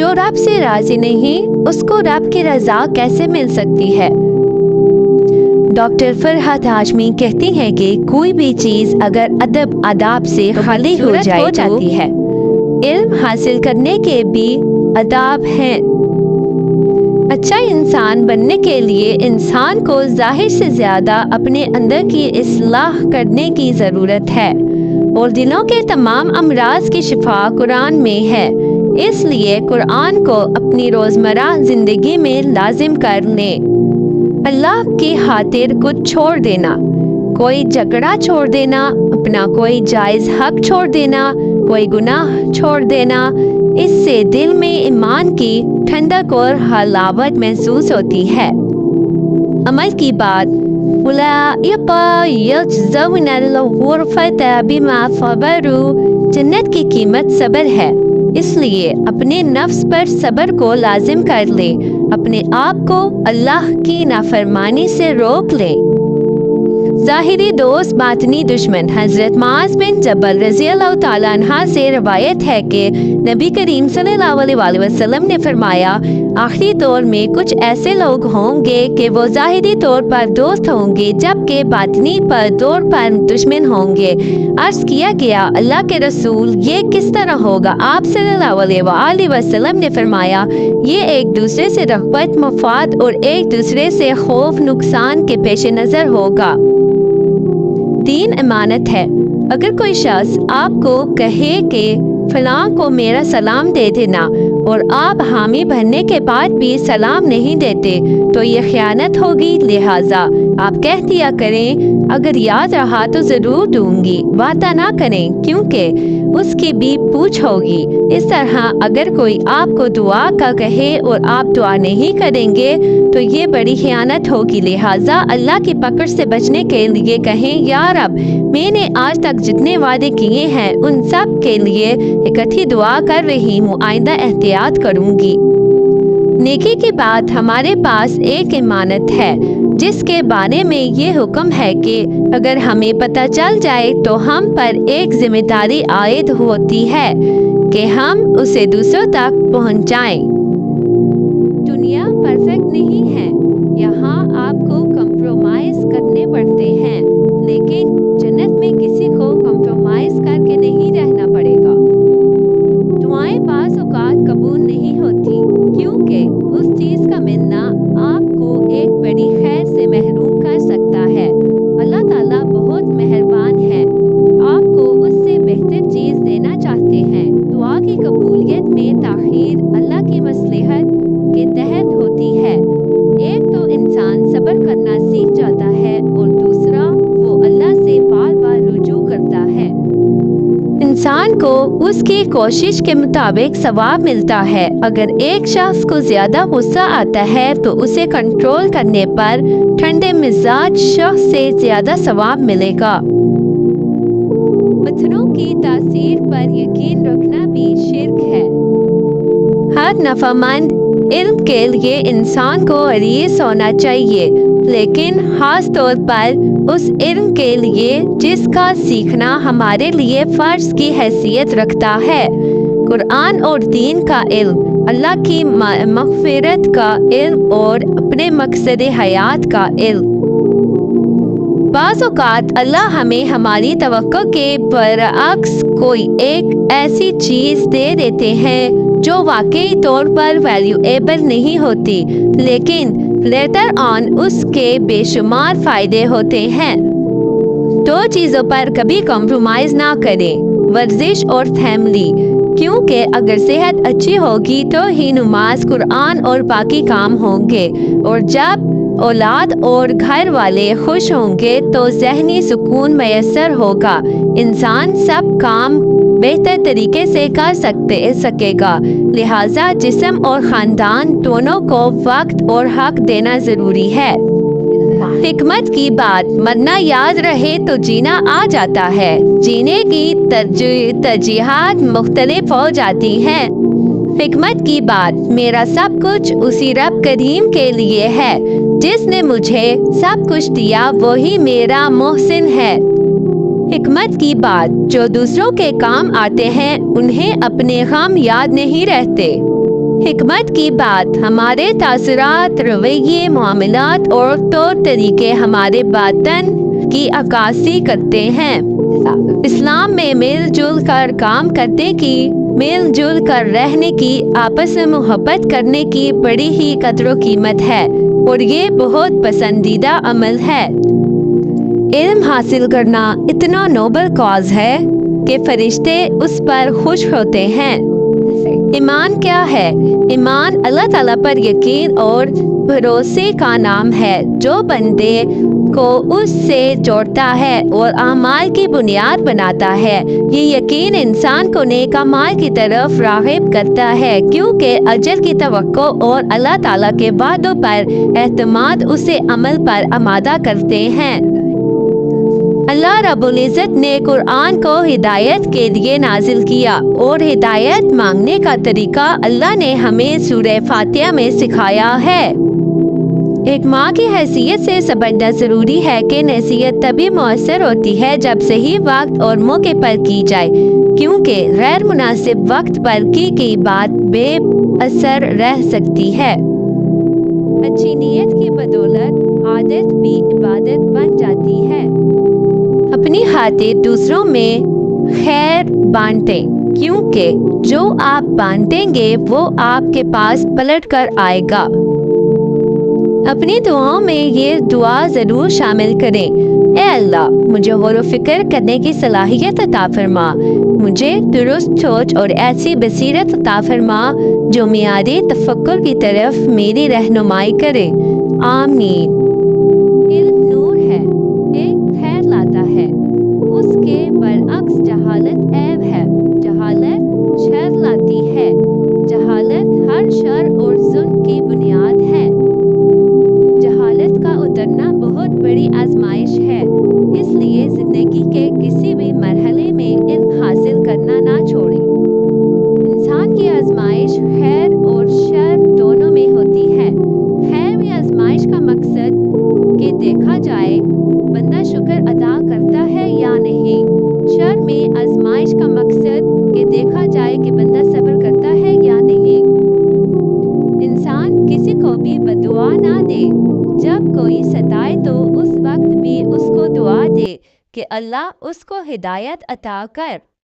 جو رب سے راضی نہیں اس کو رب کی رضا کیسے مل سکتی ہے؟ ڈاکٹر فرحت ہاشمی کہتی ہیں کہ کوئی بھی چیز اگر ادب آداب سے خالی ہو جاتی ہے۔ علم حاصل کرنے کے بھی آداب ہیں۔ اچھا انسان بننے کے لیے انسان کو ظاہر سے زیادہ اپنے اندر کی اصلاح کرنے کی ضرورت ہے، اور دلوں کے تمام امراض کی شفا قرآن میں ہے۔ اس لیے قرآن کو اپنی روزمرہ زندگی میں لازم کر لیں۔ اللہ کی خاطر کچھ چھوڑ دینا، کوئی جھگڑا چھوڑ دینا، اپنا کوئی جائز حق چھوڑ دینا، کوئی گناہ چھوڑ دینا، اس سے دل میں ایمان کی ٹھنڈک اور حلاوت محسوس ہوتی ہے۔ عمل کی بات، اولئک یجزون الغرفۃ بما صبروا، جنت کی قیمت صبر ہے، اس لیے اپنے نفس پر صبر کو لازم کر لیں، اپنے آپ کو اللہ کی نافرمانی سے روک لیں۔ ظاہری دوست باطنی دشمن۔ حضرت معاذ بن جبل رضی اللہ تعالیٰ عنہ سے روایت ہے کہ نبی کریم صلی اللہ علیہ وسلم نے فرمایا، آخری دور میں کچھ ایسے لوگ ہوں گے کہ وہ ظاہری طور پر دوست ہوں گے جبکہ باطنی طور پر دشمن ہوں گے۔ عرض کیا گیا، اللہ کے رسول یہ کس طرح ہوگا؟ آپ صلی اللہ علیہ وسلم نے فرمایا، یہ ایک دوسرے سے رغبت مفاد اور ایک دوسرے سے خوف نقصان کے پیش نظر ہوگا۔ دین امانت ہے۔ اگر کوئی شخص آپ کو کہے کہ فلاں کو میرا سلام دے دینا، اور آپ حامی بننے کے بعد بھی سلام نہیں دیتے تو یہ خیانت ہوگی، لہٰذا آپ کہہ دیا کریں اگر یاد رہا تو ضرور دوں گی، وعدہ نہ کریں کیونکہ اس کی بھی پوچھ ہوگی۔ اس طرح اگر کوئی آپ کو دعا کا کہے اور آپ دعا نہیں کریں گے تو یہ بڑی خیانت ہوگی، لہٰذا اللہ کی پکڑ سے بچنے کے لیے کہیں، یا رب میں نے آج تک جتنے وعدے کیے ہیں ان سب کے لیے اکٹھی دعا کر رہی ہوں، آئندہ احتیاط کروں گی۔ نیکی کی بات، ہمارے پاس ایک امانت ہے جس کے بارے میں یہ حکم ہے کہ اگر ہمیں پتہ چل جائے تو ہم پر ایک ذمہ داری عائد ہوتی ہے کہ ہم اسے دوسروں تک پہنچائیں۔ دنیا پرفیکٹ نہیں ہے، یہاں آپ کو کمپرومائز کرنے پڑتے ہیں، لیکن جنت میں کسی کو کمپرومائز کر کے نہیں رہنا پڑے گا۔ دعائیں بعض اوقات قبول نہیں ہوتی کیونکہ اس چیز کا ملنا آپ کو ایک بڑی خیر سے محروم کر سکتا ہے۔ اللہ تعالیٰ بہت مہربان ہے، آپ کو اس سے بہتر چیز دینا چاہتے ہیں۔ دعا کی قبولیت میں تاخیر اللہ کی مصلحت کے تحت ہوتی ہے۔ ایک تو انسان صبر کرنا سیکھ جاتا ہے اور دوسرا وہ اللہ سے بار بار رجوع کرتا ہے۔ انسان کو اس کی کوشش کے مطابق ثواب ملتا ہے۔ اگر ایک شخص کو زیادہ غصہ آتا ہے تو اسے کنٹرول کرنے پر ٹھنڈے مزاج شخص سے زیادہ ثواب ملے گا۔ پتھروں کی تاثیر پر یقین رکھنا بھی شرک ہے۔ ہر نفعمند علم کے لیے انسان کو حریص ہونا چاہیے، لیکن خاص طور پر اس علم کے لیے جس کا سیکھنا ہمارے لیے فرض کی حیثیت رکھتا ہے۔ قرآن اور دین کا علم، اللہ کی مغفرت کا علم اور اپنے مقصد حیات کا علم۔ بعض اوقات اللہ ہمیں ہماری توقع کے برعکس کوئی ایک ایسی چیز دے دیتے ہیں جو واقعی طور پر ویلیویبل نہیں ہوتی، لیکن لیٹر آن اس کے بے شمار فائدے ہوتے ہیں۔ دو چیزوں پر کبھی کمپرومائز نہ کریں، ورزش اور فیملی، کیونکہ اگر صحت اچھی ہوگی تو ہی نماز، قرآن اور باقی کام ہوں گے، اور جب اولاد اور گھر والے خوش ہوں گے تو ذہنی سکون میسر ہوگا۔ انسان سب کام بہتر طریقے سے کر سکے گا، لہٰذا جسم اور خاندان دونوں کو وقت اور حق دینا ضروری ہے۔ حکمت کی بات، مرنا یاد رہے تو جینا آ جاتا ہے۔ جینے کی ترجیحات مختلف ہو جاتی ہیں۔ حکمت کی بات، میرا سب کچھ اسی رب کریم کے لیے ہے، جس نے مجھے سب کچھ دیا وہی میرا محسن ہے۔ حکمت کی بات، جو دوسروں کے کام آتے ہیں انہیں اپنے غم یاد نہیں رہتے۔ حکمت کی بات ہمارے تاثرات، رویے، معاملات اور طور طریقے ہمارے باطن کی عکاسی کرتے ہیں۔ اسلام میں مل جل کر کام کرنے کی، مل جل کر رہنے کی، آپس میں محبت کرنے کی بڑی ہی قدر و قیمت ہے اور یہ بہت پسندیدہ عمل ہے۔ علم حاصل کرنا اتنا نوبل کاز ہے کہ فرشتے اس پر خوش ہوتے ہیں۔ ایمان کیا ہے؟ ایمان اللہ تعالیٰ پر یقین اور بھروسے کا نام ہے جو بندے کو اس سے جوڑتا ہے اور اعمال کی بنیاد بناتا ہے۔ یہ یقین انسان کو نیک اعمال کی طرف راغب کرتا ہے کیونکہ اجر کی توقع اور اللہ تعالیٰ کے وعدوں پر اعتماد اسے عمل پر آمادہ کرتے ہیں۔ اللہ رب العزت نے قرآن کو ہدایت کے لیے نازل کیا اور ہدایت مانگنے کا طریقہ اللہ نے ہمیں سورہ فاتحہ میں سکھایا ہے۔ ایک ماں کی حیثیت سے سمجھنا ضروری ہے کہ نصیحت تبھی مؤثر ہوتی ہے جب صحیح وقت اور موقع پر کی جائے، کیونکہ غیر مناسب وقت پر کی گئی بات بے اثر رہ سکتی ہے۔ اچھی نیت کی بدولت عادت بھی عبادت بن جاتی ہے۔ اپنی خاطر دوسروں میں خیر بانٹیں، کیونکہ جو آپ بانٹیں گے وہ آپ کے پاس پلٹ کر آئے گا۔ اپنی دعاؤں میں یہ دعا ضرور شامل کریں: اے اللہ، مجھے غور و فکر کرنے کی صلاحیت عطا فرما، مجھے درست سوچ اور ایسی بصیرت عطا فرما جو معیاری تفکر کی طرف میری رہنمائی کرے۔ آمین۔ علم نور ہے، ایک خیر لاتا ہے، اس کے برعکس جہالت عیب ہے۔ جہالت شر لاتی ہے، جہالت ہر شر اور ظلم کی بنیاد ہے۔ جہالت کا اترنا بہت بڑی آزمائش ہے، اس لیے زندگی کے کسی بھی مرحلے میں علم حاصل کرنا نہ چھوڑیں۔ انسان کی آزمائش خیر اور شر دونوں میں ہوتی ہے۔ خیر میں آزمائش کا مقصد کہ دیکھا جائے بندہ شکر ادا کرتا ہے یا نہیں۔ شر میں آزمائش کا مقصد کہ دیکھا جائے کہ بندہ صبر کرتا ہے یا نہیں۔ انسان کسی کو بھی بددعا نہ دے، جب کوئی ستائے تو اس وقت بھی اس کو دعا دے کہ اللہ اس کو ہدایت عطا کر۔